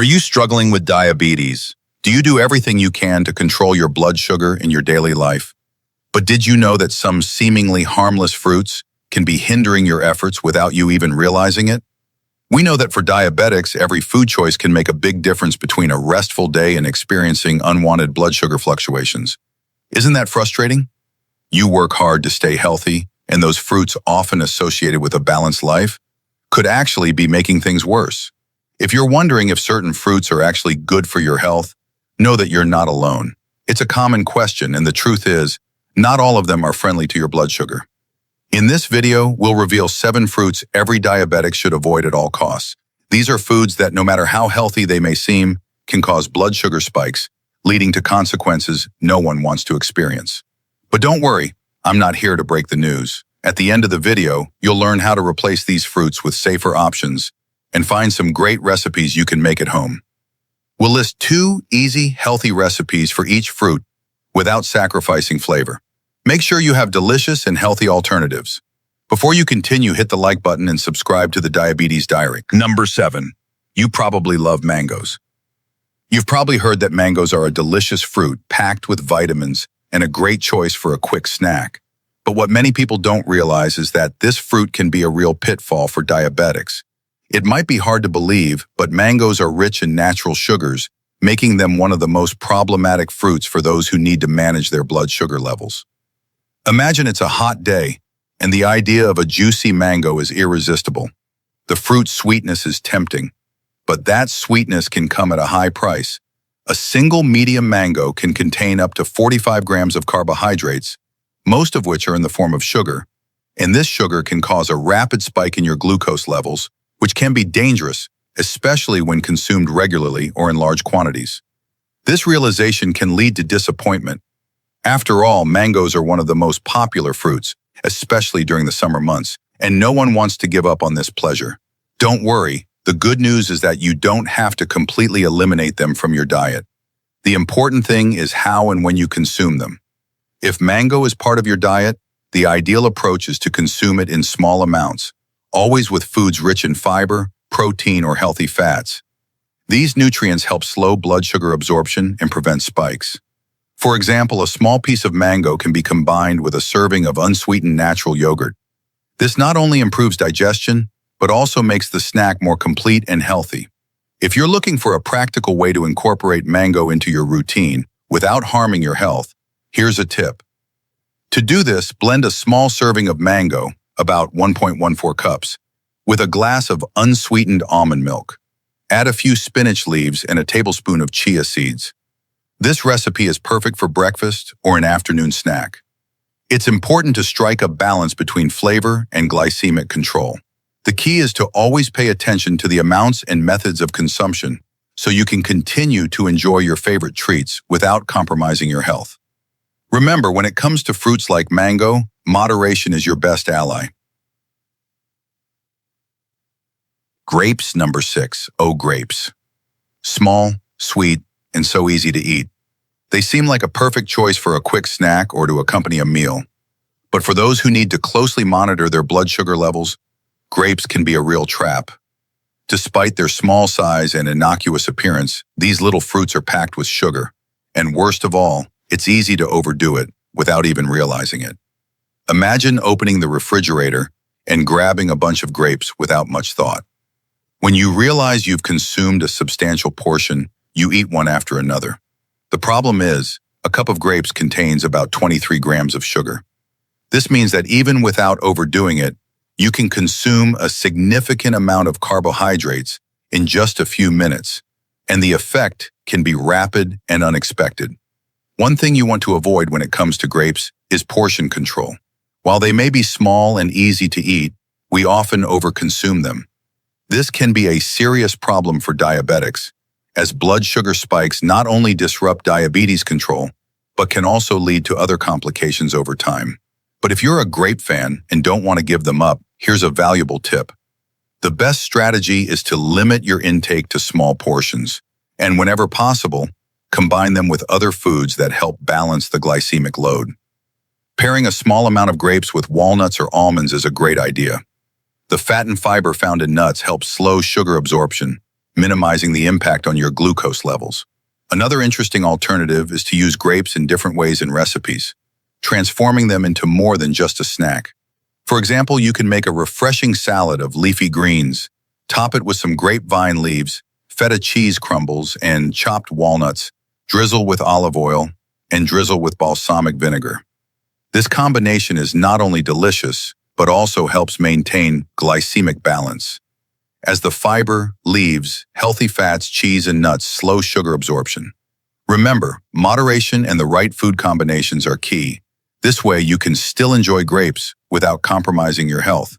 Are you struggling with diabetes? Do you do everything you can to control your blood sugar in your daily life? But did you know that some seemingly harmless fruits can be hindering your efforts without you even realizing it? We know that for diabetics, every food choice can make a big difference between a restful day and experiencing unwanted blood sugar fluctuations. Isn't that frustrating? You work hard to stay healthy, and those fruits often associated with a balanced life could actually be making things worse. If you're wondering if certain fruits are actually good for your health, know that you're not alone. It's a common question, and the truth is, not all of them are friendly to your blood sugar. In this video, we'll reveal 7 fruits every diabetic should avoid at all costs. These are foods that, no matter how healthy they may seem, can cause blood sugar spikes, leading to consequences no one wants to experience. But don't worry, I'm not here to break the news. At the end of the video, you'll learn how to replace these fruits with safer options and find some great recipes you can make at home. We'll list 2 easy, healthy recipes for each fruit without sacrificing flavor. Make sure you have delicious and healthy alternatives. Before you continue, hit the like button and subscribe to the Diabetes Diary. Number 7. You probably love mangoes. You've probably heard that mangoes are a delicious fruit packed with vitamins and a great choice for a quick snack. But what many people don't realize is that this fruit can be a real pitfall for diabetics. It might be hard to believe, but mangoes are rich in natural sugars, making them one of the most problematic fruits for those who need to manage their blood sugar levels. Imagine it's a hot day, and the idea of a juicy mango is irresistible. The fruit's sweetness is tempting, but that sweetness can come at a high price. A single medium mango can contain up to 45 grams of carbohydrates, most of which are in the form of sugar, and this sugar can cause a rapid spike in your glucose levels, which can be dangerous, especially when consumed regularly or in large quantities. This realization can lead to disappointment. After all, mangoes are one of the most popular fruits, especially during the summer months, and no one wants to give up on this pleasure. Don't worry, the good news is that you don't have to completely eliminate them from your diet. The important thing is how and when you consume them. If mango is part of your diet, the ideal approach is to consume it in small amounts, always with foods rich in fiber, protein, or healthy fats. These nutrients help slow blood sugar absorption and prevent spikes. For example, a small piece of mango can be combined with a serving of unsweetened natural yogurt. This not only improves digestion, but also makes the snack more complete and healthy. If you're looking for a practical way to incorporate mango into your routine without harming your health, here's a tip. To do this, blend a small serving of mango, about 1.14 cups, with a glass of unsweetened almond milk. Add a few spinach leaves and a tablespoon of chia seeds. This recipe is perfect for breakfast or an afternoon snack. It's important to strike a balance between flavor and glycemic control. The key is to always pay attention to the amounts and methods of consumption so you can continue to enjoy your favorite treats without compromising your health. Remember, when it comes to fruits like mango, moderation is your best ally. Grapes, number 6. Oh, grapes. Small, sweet, and so easy to eat. They seem like a perfect choice for a quick snack or to accompany a meal. But for those who need to closely monitor their blood sugar levels, grapes can be a real trap. Despite their small size and innocuous appearance, these little fruits are packed with sugar. And worst of all, it's easy to overdo it without even realizing it. Imagine opening the refrigerator and grabbing a bunch of grapes without much thought. When you realize you've consumed a substantial portion, you eat one after another. The problem is, a cup of grapes contains about 23 grams of sugar. This means that even without overdoing it, you can consume a significant amount of carbohydrates in just a few minutes, and the effect can be rapid and unexpected. One thing you want to avoid when it comes to grapes is portion control. While they may be small and easy to eat, we often overconsume them. This can be a serious problem for diabetics, as blood sugar spikes not only disrupt diabetes control, but can also lead to other complications over time. But if you're a grape fan and don't want to give them up, here's a valuable tip. The best strategy is to limit your intake to small portions, and whenever possible, combine them with other foods that help balance the glycemic load. Pairing a small amount of grapes with walnuts or almonds is a great idea. The fat and fiber found in nuts help slow sugar absorption, minimizing the impact on your glucose levels. Another interesting alternative is to use grapes in different ways in recipes, transforming them into more than just a snack. For example, you can make a refreshing salad of leafy greens, top it with some grapevine leaves, feta cheese crumbles, and chopped walnuts, drizzle with olive oil, and drizzle with balsamic vinegar. This combination is not only delicious, but also helps maintain glycemic balance, as the fiber, leaves, healthy fats, cheese, and nuts slow sugar absorption. Remember, moderation and the right food combinations are key. This way, you can still enjoy grapes without compromising your health.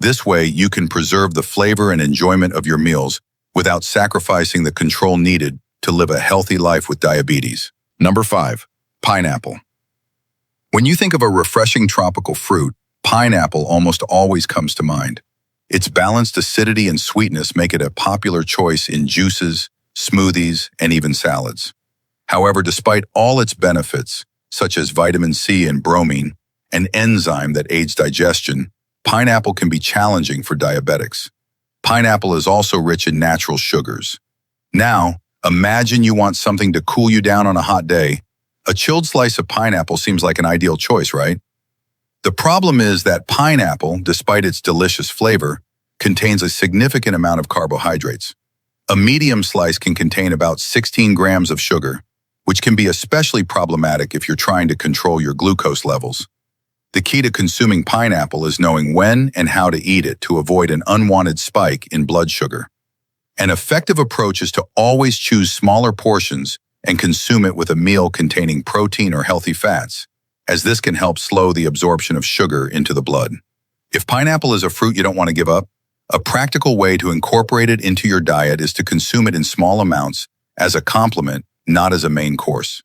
This way, you can preserve the flavor and enjoyment of your meals without sacrificing the control needed to live a healthy life with diabetes. Number 5. Pineapple. When you think of a refreshing tropical fruit, pineapple almost always comes to mind. Its balanced acidity and sweetness make it a popular choice in juices, smoothies, and even salads. However, despite all its benefits, such as vitamin C and bromine, an enzyme that aids digestion, pineapple can be challenging for diabetics. Pineapple is also rich in natural sugars. Now, imagine you want something to cool you down on a hot day. A chilled slice of pineapple seems like an ideal choice, right? The problem is that pineapple, despite its delicious flavor, contains a significant amount of carbohydrates. A medium slice can contain about 16 grams of sugar, which can be especially problematic if you're trying to control your glucose levels. The key to consuming pineapple is knowing when and how to eat it to avoid an unwanted spike in blood sugar. An effective approach is to always choose smaller portions and consume it with a meal containing protein or healthy fats, as this can help slow the absorption of sugar into the blood. If pineapple is a fruit you don't want to give up, a practical way to incorporate it into your diet is to consume it in small amounts as a complement, not as a main course.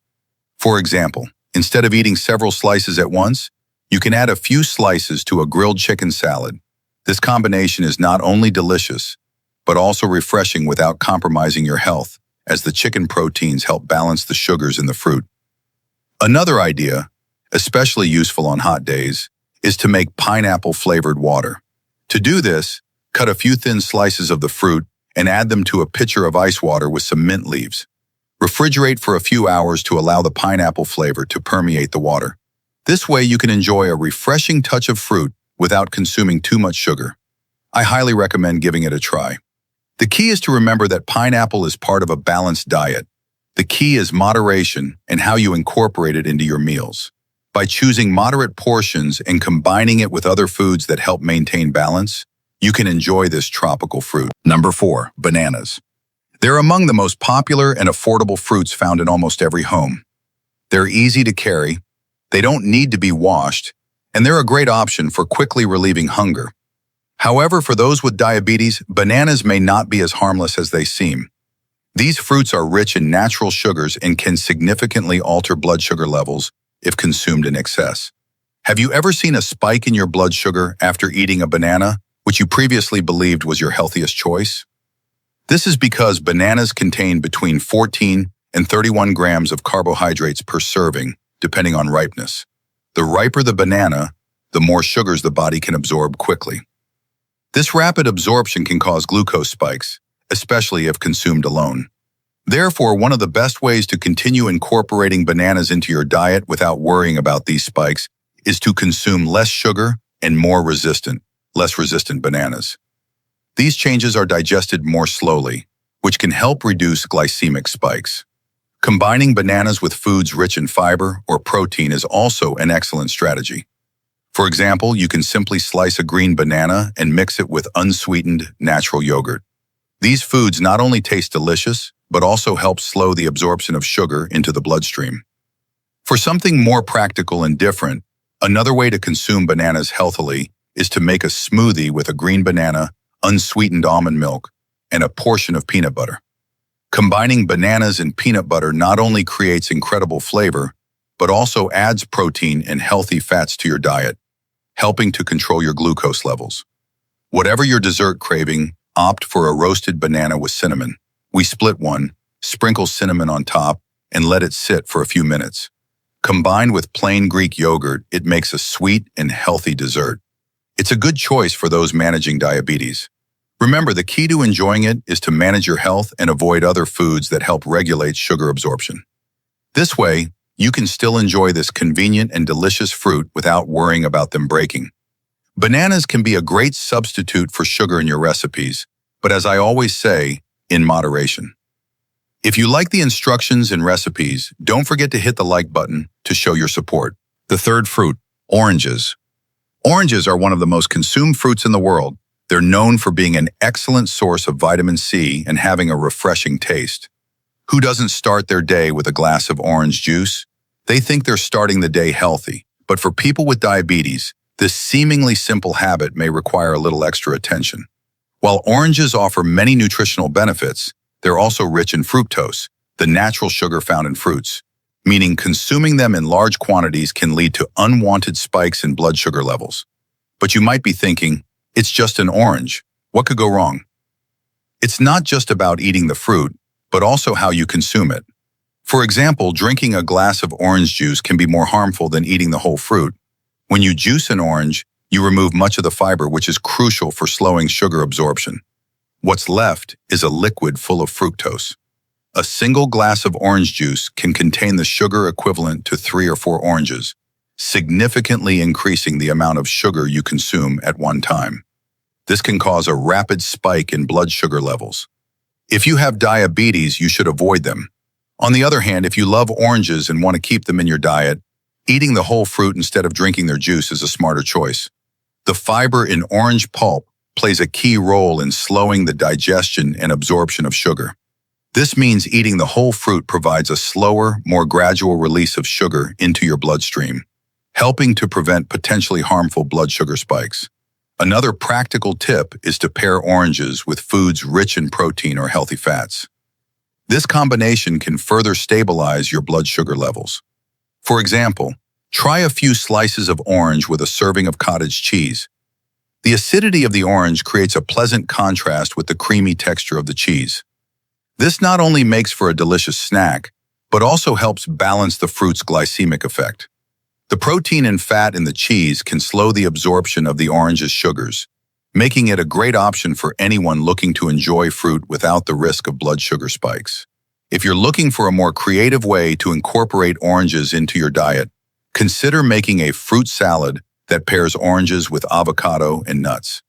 For example, instead of eating several slices at once, you can add a few slices to a grilled chicken salad. This combination is not only delicious, but also refreshing without compromising your health, as the chicken proteins help balance the sugars in the fruit. Another idea, especially useful on hot days, is to make pineapple-flavored water. To do this, cut a few thin slices of the fruit and add them to a pitcher of ice water with some mint leaves. Refrigerate for a few hours to allow the pineapple flavor to permeate the water. This way you can enjoy a refreshing touch of fruit without consuming too much sugar. I highly recommend giving it a try. The key is to remember that pineapple is part of a balanced diet. The key is moderation and how you incorporate it into your meals. By choosing moderate portions and combining it with other foods that help maintain balance, you can enjoy this tropical fruit. Number 4. Bananas. They're among the most popular and affordable fruits found in almost every home. They're easy to carry, they don't need to be washed, and they're a great option for quickly relieving hunger. However, for those with diabetes, bananas may not be as harmless as they seem. These fruits are rich in natural sugars and can significantly alter blood sugar levels if consumed in excess. Have you ever seen a spike in your blood sugar after eating a banana, which you previously believed was your healthiest choice? This is because bananas contain between 14 and 31 grams of carbohydrates per serving, depending on ripeness. The riper the banana, the more sugars the body can absorb quickly. This rapid absorption can cause glucose spikes, especially if consumed alone. Therefore, one of the best ways to continue incorporating bananas into your diet without worrying about these spikes is to consume less sugar and less resistant bananas. These changes are digested more slowly, which can help reduce glycemic spikes. Combining bananas with foods rich in fiber or protein is also an excellent strategy. For example, you can simply slice a green banana and mix it with unsweetened natural yogurt. These foods not only taste delicious, but also help slow the absorption of sugar into the bloodstream. For something more practical and different, another way to consume bananas healthily is to make a smoothie with a green banana, unsweetened almond milk, and a portion of peanut butter. Combining bananas and peanut butter not only creates incredible flavor, but also adds protein and healthy fats to your diet, helping to control your glucose levels. Whatever your dessert craving, opt for a roasted banana with cinnamon. We split one, sprinkle cinnamon on top, and let it sit for a few minutes. Combined with plain Greek yogurt, it makes a sweet and healthy dessert. It's a good choice for those managing diabetes. Remember, the key to enjoying it is to manage your health and avoid other foods that help regulate sugar absorption. This way, you can still enjoy this convenient and delicious fruit without worrying about them breaking. Bananas can be a great substitute for sugar in your recipes, but as I always say, in moderation. If you like the instructions and recipes, don't forget to hit the like button to show your support. The third fruit, oranges. Oranges are one of the most consumed fruits in the world. They're known for being an excellent source of vitamin C and having a refreshing taste. Who doesn't start their day with a glass of orange juice? They think they're starting the day healthy, but for people with diabetes, this seemingly simple habit may require a little extra attention. While oranges offer many nutritional benefits, they're also rich in fructose, the natural sugar found in fruits, meaning consuming them in large quantities can lead to unwanted spikes in blood sugar levels. But you might be thinking, it's just an orange. What could go wrong? It's not just about eating the fruit, but also how you consume it. For example, drinking a glass of orange juice can be more harmful than eating the whole fruit. When you juice an orange, you remove much of the fiber, which is crucial for slowing sugar absorption. What's left is a liquid full of fructose. A single glass of orange juice can contain the sugar equivalent to 3 or 4 oranges, significantly increasing the amount of sugar you consume at one time. This can cause a rapid spike in blood sugar levels. If you have diabetes, you should avoid them. On the other hand, if you love oranges and want to keep them in your diet, eating the whole fruit instead of drinking their juice is a smarter choice. The fiber in orange pulp plays a key role in slowing the digestion and absorption of sugar. This means eating the whole fruit provides a slower, more gradual release of sugar into your bloodstream, helping to prevent potentially harmful blood sugar spikes. Another practical tip is to pair oranges with foods rich in protein or healthy fats. This combination can further stabilize your blood sugar levels. For example, try a few slices of orange with a serving of cottage cheese. The acidity of the orange creates a pleasant contrast with the creamy texture of the cheese. This not only makes for a delicious snack, but also helps balance the fruit's glycemic effect. The protein and fat in the cheese can slow the absorption of the orange's sugars, making it a great option for anyone looking to enjoy fruit without the risk of blood sugar spikes. If you're looking for a more creative way to incorporate oranges into your diet, consider making a fruit salad that pairs oranges with avocado and nuts.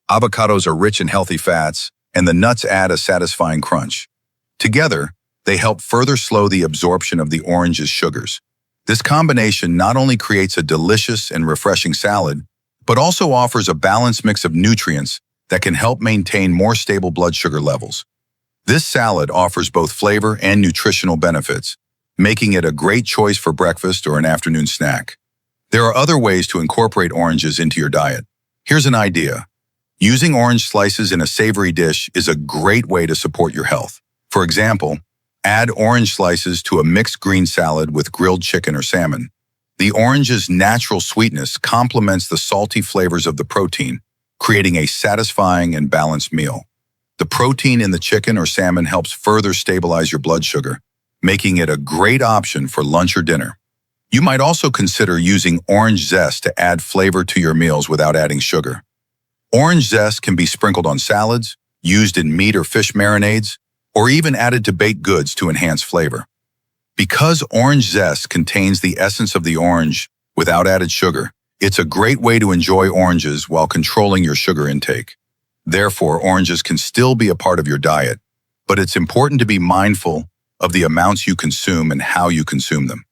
Avocados are rich in healthy fats, and the nuts add a satisfying crunch. Together, they help further slow the absorption of the orange's sugars. This combination not only creates a delicious and refreshing salad, but also offers a balanced mix of nutrients that can help maintain more stable blood sugar levels. This salad offers both flavor and nutritional benefits, making it a great choice for breakfast or an afternoon snack. There are other ways to incorporate oranges into your diet. Here's an idea. Using orange slices in a savory dish is a great way to support your health. For example, add orange slices to a mixed green salad with grilled chicken or salmon. The orange's natural sweetness complements the salty flavors of the protein, creating a satisfying and balanced meal. The protein in the chicken or salmon helps further stabilize your blood sugar, making it a great option for lunch or dinner. You might also consider using orange zest to add flavor to your meals without adding sugar. Orange zest can be sprinkled on salads, used in meat or fish marinades, or even added to baked goods to enhance flavor. Because orange zest contains the essence of the orange without added sugar, it's a great way to enjoy oranges while controlling your sugar intake. Therefore, oranges can still be a part of your diet, but it's important to be mindful of the amounts you consume and how you consume them.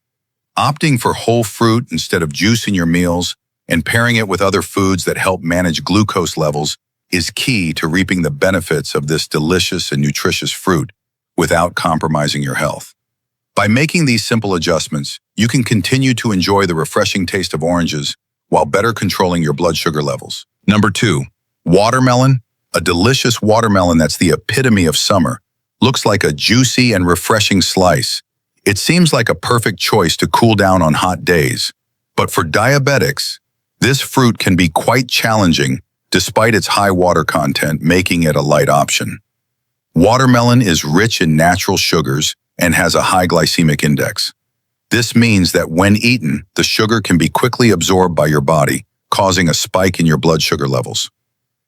Opting for whole fruit instead of juice in your meals and pairing it with other foods that help manage glucose levels is key to reaping the benefits of this delicious and nutritious fruit without compromising your health. By making these simple adjustments, you can continue to enjoy the refreshing taste of oranges while better controlling your blood sugar levels. Number 2, watermelon. A delicious watermelon that's the epitome of summer. Looks like a juicy and refreshing slice. It seems like a perfect choice to cool down on hot days. But for diabetics, this fruit can be quite challenging despite its high water content, making it a light option. Watermelon is rich in natural sugars and has a high glycemic index. This means that when eaten, the sugar can be quickly absorbed by your body, causing a spike in your blood sugar levels.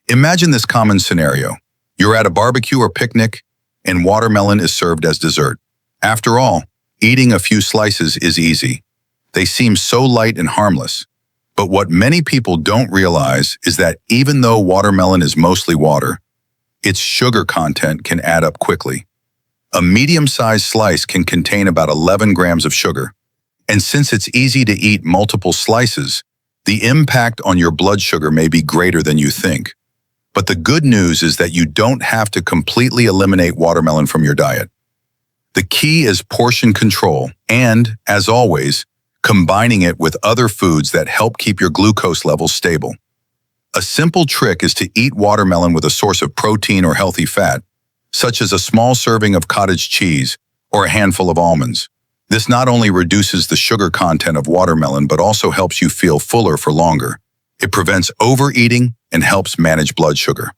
Imagine this common scenario. You're at a barbecue or picnic, and watermelon is served as dessert. After all, eating a few slices is easy. They seem so light and harmless. But what many people don't realize is that even though watermelon is mostly water, its sugar content can add up quickly. A medium-sized slice can contain about 11 grams of sugar. And since it's easy to eat multiple slices, the impact on your blood sugar may be greater than you think. But the good news is that you don't have to completely eliminate watermelon from your diet. The key is portion control and, as always, combining it with other foods that help keep your glucose levels stable. A simple trick is to eat watermelon with a source of protein or healthy fat, such as a small serving of cottage cheese or a handful of almonds. This not only reduces the sugar content of watermelon, but also helps you feel fuller for longer. It prevents overeating and helps manage blood sugar.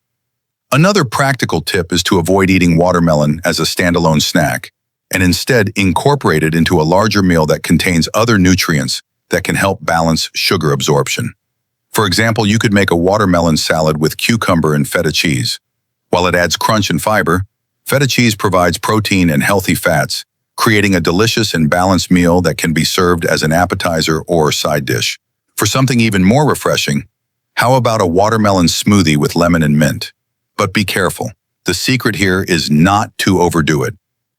Another practical tip is to avoid eating watermelon as a standalone snack, and instead incorporate it into a larger meal that contains other nutrients that can help balance sugar absorption. For example, you could make a watermelon salad with cucumber and feta cheese. While it adds crunch and fiber, feta cheese provides protein and healthy fats, creating a delicious and balanced meal that can be served as an appetizer or side dish. For something even more refreshing, how about a watermelon smoothie with lemon and mint? But be careful. The secret here is not to overdo it.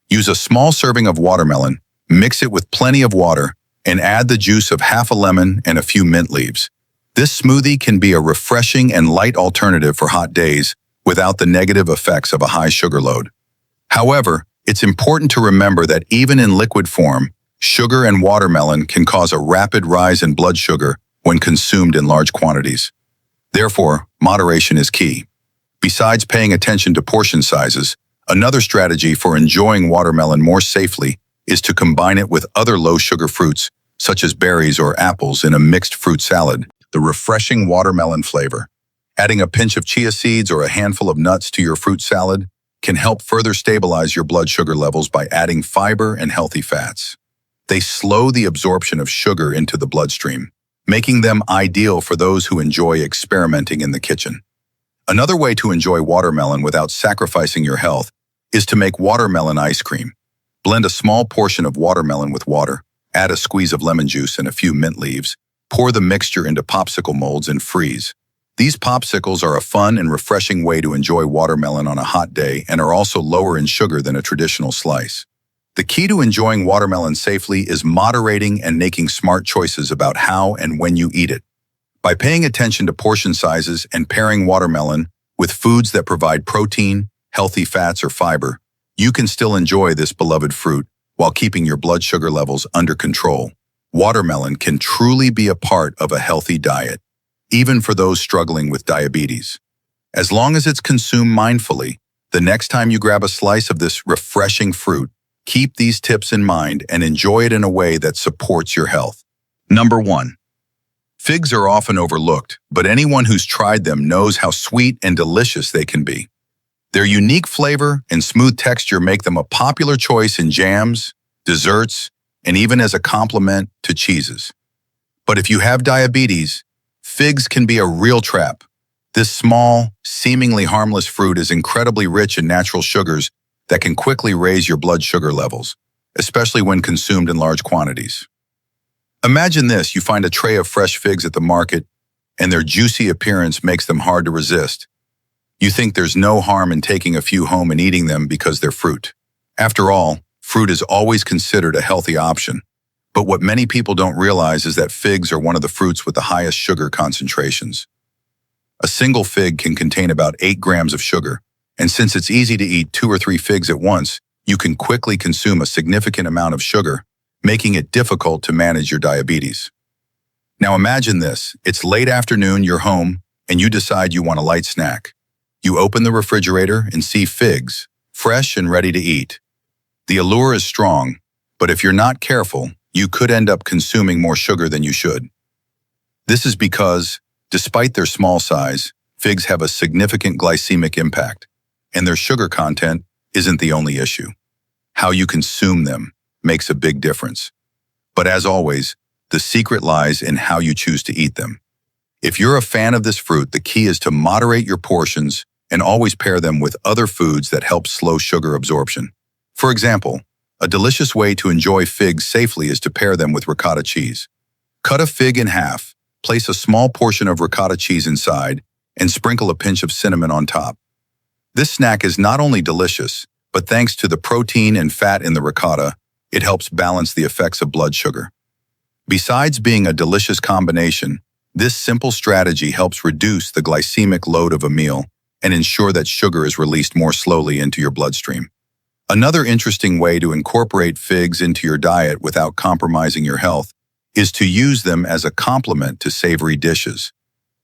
Use a small serving of watermelon, mix it with plenty of water, and add the juice of half a lemon and a few mint leaves. This smoothie can be a refreshing and light alternative for hot days without the negative effects of a high sugar load. However, it's important to remember that even in liquid form, sugar and watermelon can cause a rapid rise in blood sugar when consumed in large quantities. Therefore, moderation is key. Besides paying attention to portion sizes, another strategy for enjoying watermelon more safely is to combine it with other low-sugar fruits, such as berries or apples in a mixed fruit salad. The refreshing watermelon flavor. Adding a pinch of chia seeds or a handful of nuts to your fruit salad can help further stabilize your blood sugar levels by adding fiber and healthy fats. They slow the absorption of sugar into the bloodstream, making them ideal for those who enjoy experimenting in the kitchen. Another way to enjoy watermelon without sacrificing your health is to make watermelon ice cream. Blend a small portion of watermelon with water, add a squeeze of lemon juice and a few mint leaves, pour the mixture into popsicle molds and freeze. These popsicles are a fun and refreshing way to enjoy watermelon on a hot day and are also lower in sugar than a traditional slice. The key to enjoying watermelon safely is moderating and making smart choices about how and when you eat it. By paying attention to portion sizes and pairing watermelon with foods that provide protein, healthy fats, or fiber, you can still enjoy this beloved fruit while keeping your blood sugar levels under control. Watermelon can truly be a part of a healthy diet, even for those struggling with diabetes. As long as it's consumed mindfully, the next time you grab a slice of this refreshing fruit, keep these tips in mind and enjoy it in a way that supports your health. Number 1. Figs are often overlooked, but anyone who's tried them knows how sweet and delicious they can be. Their unique flavor and smooth texture make them a popular choice in jams, desserts, and even as a complement to cheeses. But if you have diabetes, figs can be a real trap. This small, seemingly harmless fruit is incredibly rich in natural sugars that can quickly raise your blood sugar levels, especially when consumed in large quantities. Imagine this: you find a tray of fresh figs at the market, and their juicy appearance makes them hard to resist. You think there's no harm in taking a few home and eating them because they're fruit. After all, fruit is always considered a healthy option. But what many people don't realize is that figs are one of the fruits with the highest sugar concentrations. A single fig can contain about 8 grams of sugar, and since it's easy to eat 2 or 3 figs at once, you can quickly consume a significant amount of sugar, making it difficult to manage your diabetes. Now imagine this: it's late afternoon, you're home, and you decide you want a light snack. You open the refrigerator and see figs, fresh and ready to eat. The allure is strong, but if you're not careful, you could end up consuming more sugar than you should. This is because, despite their small size, figs have a significant glycemic impact, and their sugar content isn't the only issue. How you consume them makes a big difference. But as always, the secret lies in how you choose to eat them. If you're a fan of this fruit, the key is to moderate your portions and always pair them with other foods that help slow sugar absorption. For example, a delicious way to enjoy figs safely is to pair them with ricotta cheese. Cut a fig in half, place a small portion of ricotta cheese inside, and sprinkle a pinch of cinnamon on top. This snack is not only delicious, but thanks to the protein and fat in the ricotta, it helps balance the effects of blood sugar. Besides being a delicious combination, this simple strategy helps reduce the glycemic load of a meal and ensure that sugar is released more slowly into your bloodstream. Another interesting way to incorporate figs into your diet without compromising your health is to use them as a complement to savory dishes.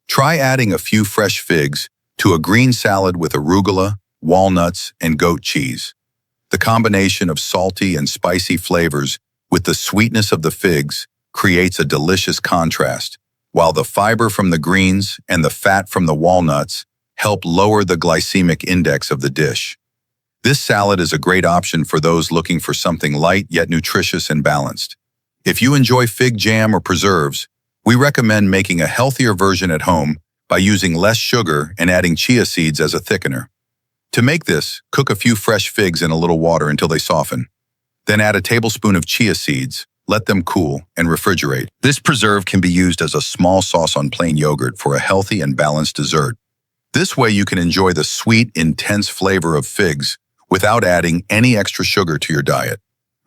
Try adding a few fresh figs to a green salad with arugula, walnuts, and goat cheese. The combination of salty and spicy flavors with the sweetness of the figs creates a delicious contrast, while the fiber from the greens and the fat from the walnuts help lower the glycemic index of the dish. This salad is a great option for those looking for something light yet nutritious and balanced. If you enjoy fig jam or preserves, we recommend making a healthier version at home by using less sugar and adding chia seeds as a thickener. To make this, cook a few fresh figs in a little water until they soften. Then add a tablespoon of chia seeds, let them cool, and refrigerate. This preserve can be used as a small sauce on plain yogurt for a healthy and balanced dessert. This way you can enjoy the sweet, intense flavor of figs without adding any extra sugar to your diet.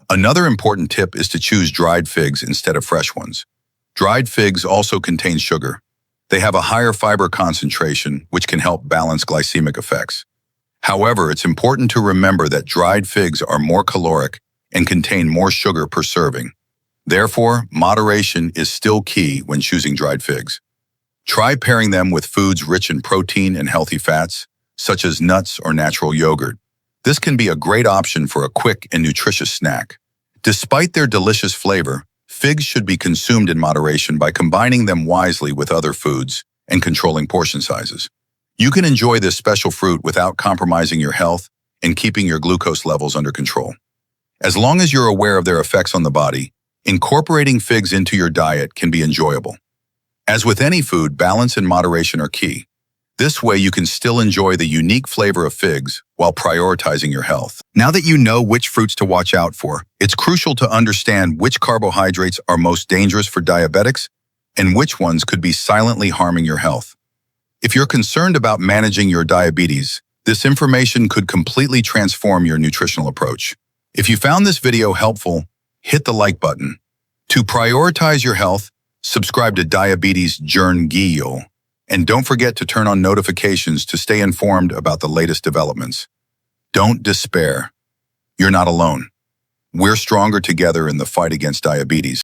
Another important tip is to choose dried figs instead of fresh ones. Dried figs also contain sugar. They have a higher fiber concentration, which can help balance glycemic effects. However, it's important to remember that dried figs are more caloric and contain more sugar per serving. Therefore, moderation is still key when choosing dried figs. Try pairing them with foods rich in protein and healthy fats, such as nuts or natural yogurt. This can be a great option for a quick and nutritious snack. Despite their delicious flavor, figs should be consumed in moderation by combining them wisely with other foods and controlling portion sizes. You can enjoy this special fruit without compromising your health and keeping your glucose levels under control. As long as you're aware of their effects on the body, incorporating figs into your diet can be enjoyable. As with any food, balance and moderation are key. This way you can still enjoy the unique flavor of figs while prioritizing your health. Now that you know which fruits to watch out for, it's crucial to understand which carbohydrates are most dangerous for diabetics and which ones could be silently harming your health. If you're concerned about managing your diabetes, this information could completely transform your nutritional approach. If you found this video helpful, hit the like button. To prioritize your health, subscribe to Diabetes Journal, and don't forget to turn on notifications to stay informed about the latest developments. Don't despair. You're not alone. We're stronger together in the fight against diabetes.